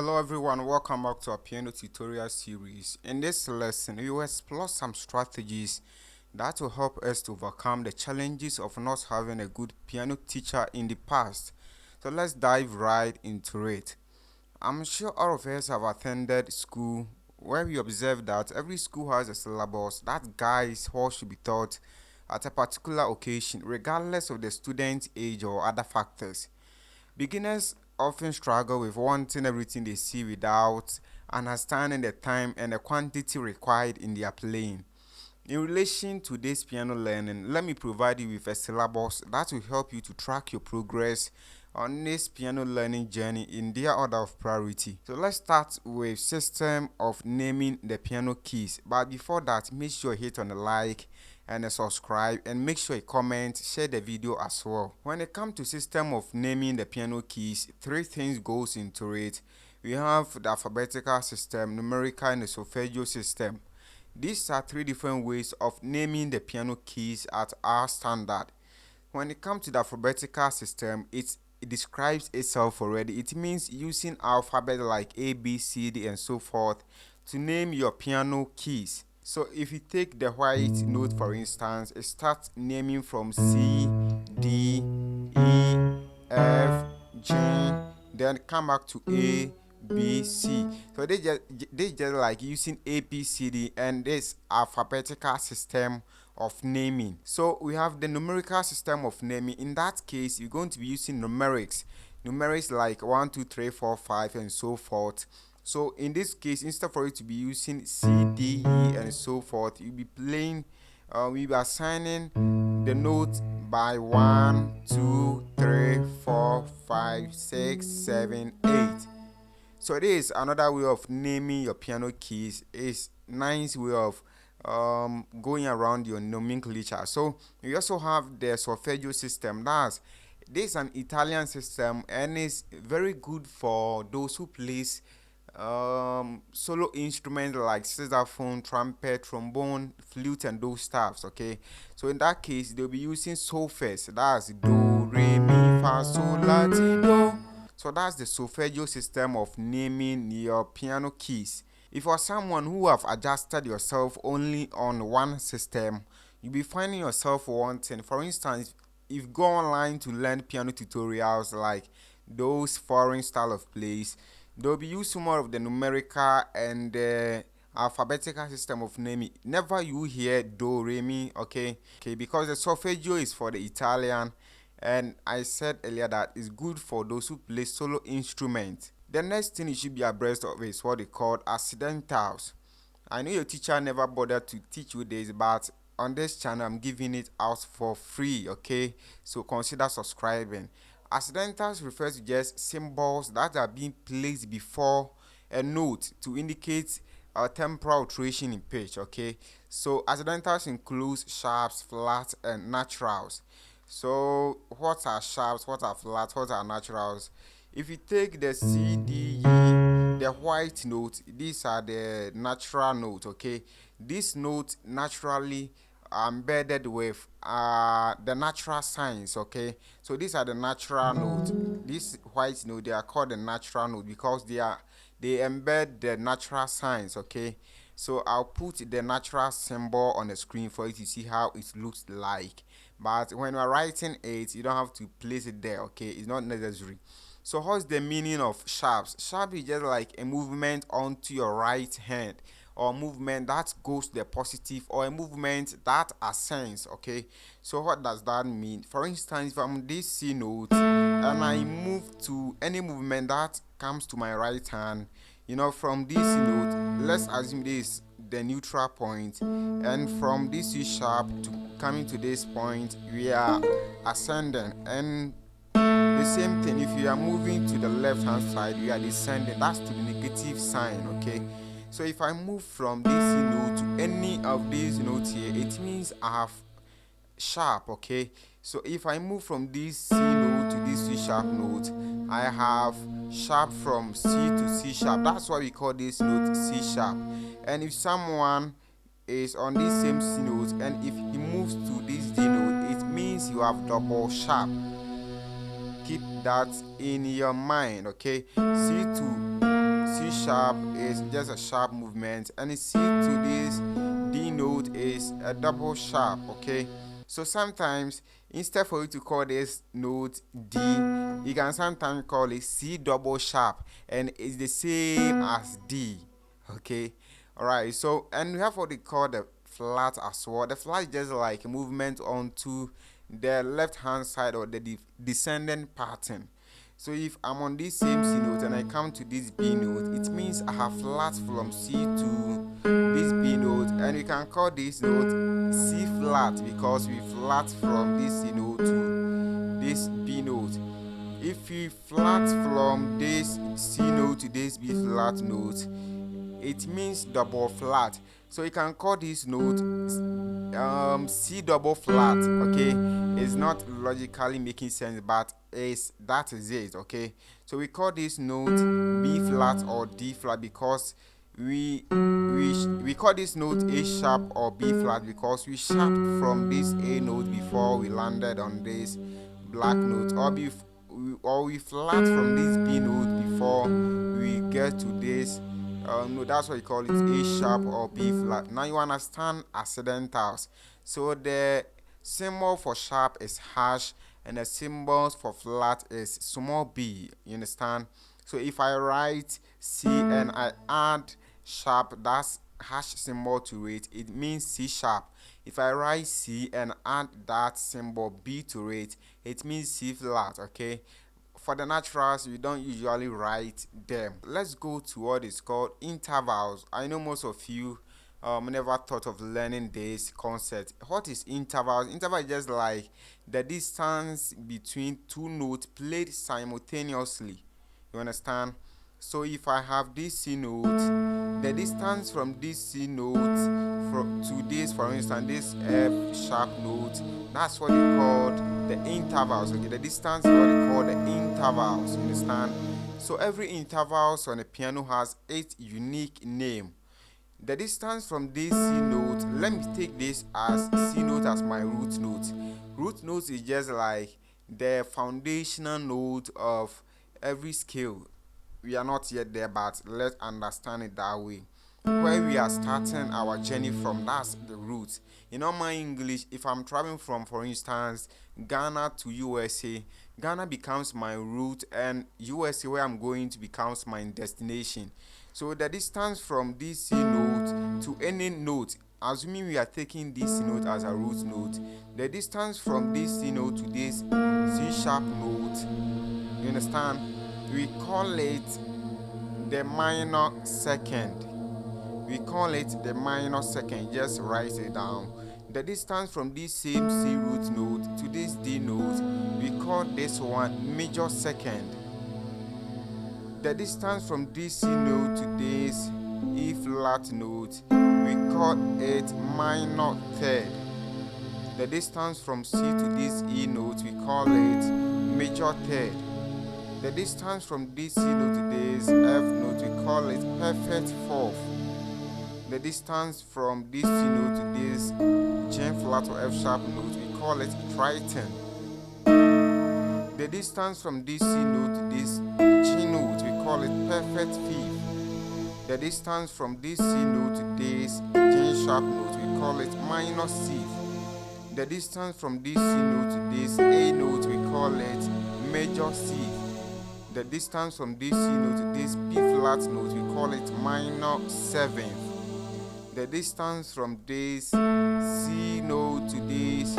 Hello everyone, welcome back to our piano tutorial series. In this lesson, we will explore some strategies that will help us to overcome the challenges of not having a good piano teacher in the past. So let's dive right into it. I'm sure all of us have attended school where we observe that every school has a syllabus that guides what should be taught at a particular occasion, regardless of the student's age or other factors. Beginners often struggle with wanting everything they see without understanding the time and the quantity required in their playing. In relation to this piano learning, let me provide you with a syllabus that will help you to track your progress on this piano learning journey in their order of priority. So let's start with system of naming the piano keys. But before that, make sure you hit on the like and a subscribe, and make sure you comment, share the video as well. When it comes to system of naming the piano keys, three things goes into it. We have the alphabetical system, numerical, and the solfeggio system. These are three different ways of naming the piano keys at our standard. When it comes to the alphabetical system, it describes itself already. It means using alphabet like A, B, C, D, and so forth to name your piano keys. So if you take the white note for instance, it starts naming from C, D, E, F, G, then come back to A, B, C. So they just like using A, B, C, D, and this alphabetical system of naming. So we have the numerical system of naming. In that case, you're going to be using numerics like 1, 2, 3, 4, 5, and so forth. So in this case, instead for you to be using C, D, E, and so forth, you'll be playing, we'll be assigning the notes by 1, 2, 3, 4, 5, 6, 7, 8. So this is another way of naming your piano keys. It's nice way of going around your nomenclature. So we also have the solfeggio system. This is an Italian system and it's very good for those who plays solo instruments like saxophone, trumpet, trombone, flute, and those stuffs. Okay, so in that case, they'll be using solfege. That's do, re, mi, fa, sol, la, ti, do. So that's the solfeggio system of naming your piano keys. If you're someone who have adjusted yourself only on one system, you'll be finding yourself wanting. For instance, if you go online to learn piano tutorials like those foreign style of plays, they'll be using more of the numerical and the alphabetical system of naming. Never you hear do, re, mi, okay, because the solfeggio is for the Italian, and I said earlier that it's good for those who play solo instruments. The next thing you should be abreast of is what they call accidentals. I know your teacher never bothered to teach you this, but on this channel I'm giving it out for free, okay? So consider subscribing. Accidentals refers to just symbols that are being placed before a note to indicate a temporal alteration in pitch, okay? So accidentals includes sharps, flats, and naturals. So what are sharps, what are flats, what are naturals? If you take the C, D, E, the white note, these are the natural note, okay? This note naturally embedded with the natural signs, okay? So these are the natural note. This white note, they are called the natural note because they embed the natural signs, okay? So I'll put the natural symbol on the screen for you to see how it looks like. But when you're writing it, you don't have to place it there, okay? It's not necessary. So what's the meaning of sharps? Sharp is just like a movement onto your right hand, or movement that goes to the positive, or a movement that ascends, okay? So what does that mean? For instance, if I'm on this C note and I move to any movement that comes to my right hand, from this C note, let's assume this the neutral point, and from this C sharp to coming to this point, we are ascending. And the same thing, if you are moving to the left hand side, you are descending. That's the negative sign, okay? So if I move from this note to any of these notes here, it means I have sharp, okay? So if I move from this C note to this C sharp note, I have sharp from C to C sharp. That's why we call this note C sharp. And if someone is on this same C note and if he moves to this D note, it means you have double sharp. Keep that in your mind, okay? C to sharp is just a sharp movement, and C to this D note is a double sharp. Okay, so sometimes instead for you to call this note D, you can sometimes call it C double sharp, and it's the same as D. Okay, all right. So and we have what they call the flat as well. The flat is just like a movement onto the left hand side or the descending pattern. So if I'm on this same C note and I come to this B note, it means I have flat from C to this B note, and we can call this note C flat because we flat from this C note to this B note. If we flat from this C note to this B flat note, it means double flat. So you can call this note C double flat. Okay, it's not logically making sense, but that is it. Okay, so we call this note B flat or D flat because we call this note A sharp or B flat because we sharp from this A note before we landed on this black note, or we flat from this B note before we get to this no, that's what you call it, A sharp or B flat. Now you understand accidentals. So the symbol for sharp is hash, and the symbols for flat is small b. You understand? So if I write C and I add sharp, that's hash symbol to it, it means C sharp. If I write C and add that symbol B to it, it means C flat. Okay, for the naturals, we don't usually write them. Let's go to what is called intervals. I know most of you never thought of learning this concept. What is intervals? Interval is just like the distance between two notes played simultaneously. You understand? So if I have this C note, the distance from this C note to this, for instance, this F sharp note, that's what you call the intervals. Okay, the distance is what they call the intervals. You understand? So every intervals on a piano has its unique name. The distance from this C note, let me take this as C note as my root note. Root note is just like the foundational note of every scale. We are not yet there, but let's understand it that way. Where we are starting our journey from, that's the root. In normal English, if I'm traveling from, for instance, Ghana to USA, Ghana becomes my route, and USA, where I'm going to, becomes my destination. So the distance from this C note to any note, assuming we are taking this C note as a root note, the distance from this C note to this C sharp note, you understand, we call it the minor second. We call it the minor second. Just write it down. The distance from this same C root note to this D note, we call this one major second. The distance from this C note to this E flat note, we call it minor third. The distance from C to this E note, we call it major third. The distance from this C note to this F note, we call it perfect fourth. The distance from this C note to this G flat or F sharp note, we call it tritone. The distance from this C note to this G note, we call it perfect fifth. The distance from this C note to this G sharp note, we call it minor sixth. The distance from this C note to this A note, we call it major sixth. The distance from this C note to this B flat note, we call it minor seventh. The distance from this C note to this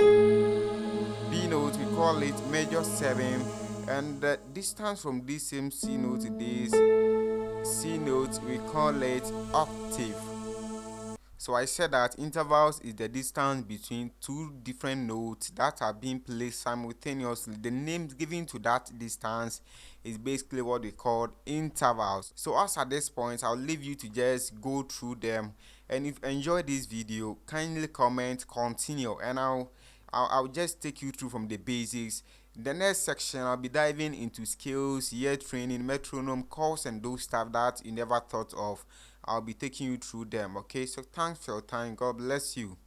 B note, we call it major seventh, and the distance from this same C note to this C note, we call it octave. So I said that intervals is the distance between two different notes that are being played simultaneously. The names given to that distance is basically what they call intervals. So as at this point, I'll leave you to just go through them, and if you enjoyed this video, kindly comment continue, and I'll just take you through from the basics. The next section, I'll be diving into skills, ear training, metronome, chords, and those stuff that you never thought of. I'll be taking you through them. Okay, so thanks for your time. God bless you.